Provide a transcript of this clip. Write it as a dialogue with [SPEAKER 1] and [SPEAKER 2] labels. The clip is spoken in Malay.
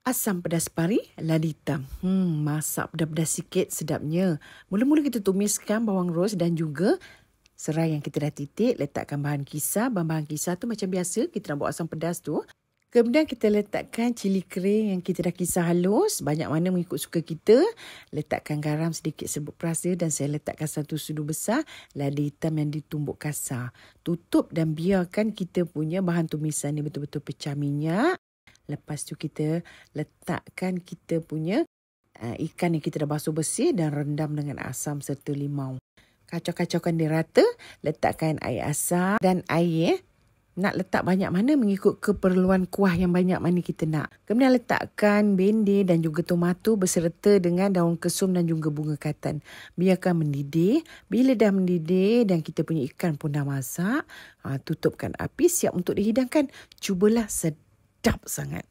[SPEAKER 1] Asam pedas pari, lada hitam. Masak pedas-pedas sikit sedapnya. Mula-mula kita tumiskan bawang ros dan juga serai yang kita dah titik. Letakkan bahan kisar. Bahan-bahan kisar tu macam biasa kita nak buat asam pedas tu. Kemudian kita letakkan cili kering yang kita dah kisar halus. Banyak mana mengikut suka kita. Letakkan garam sedikit serbuk perasa dan saya letakkan 1 sudu besar lada hitam yang ditumbuk kasar. Tutup dan biarkan kita punya bahan tumisan ni betul-betul pecah minyak. Lepas tu kita letakkan kita punya ikan yang kita dah basuh bersih dan rendam dengan asam serta limau. Kacau-kacaukan dia rata, letakkan air asam dan air. Nak letak banyak mana mengikut keperluan kuah yang banyak mana kita nak. Kemudian letakkan bendir dan juga tomato beserta dengan daun kesum dan juga bunga katan. Biarkan mendidih. Bila dah mendidih dan kita punya ikan pun dah masak, tutupkan api siap untuk dihidangkan. Cubalah sedap sangat.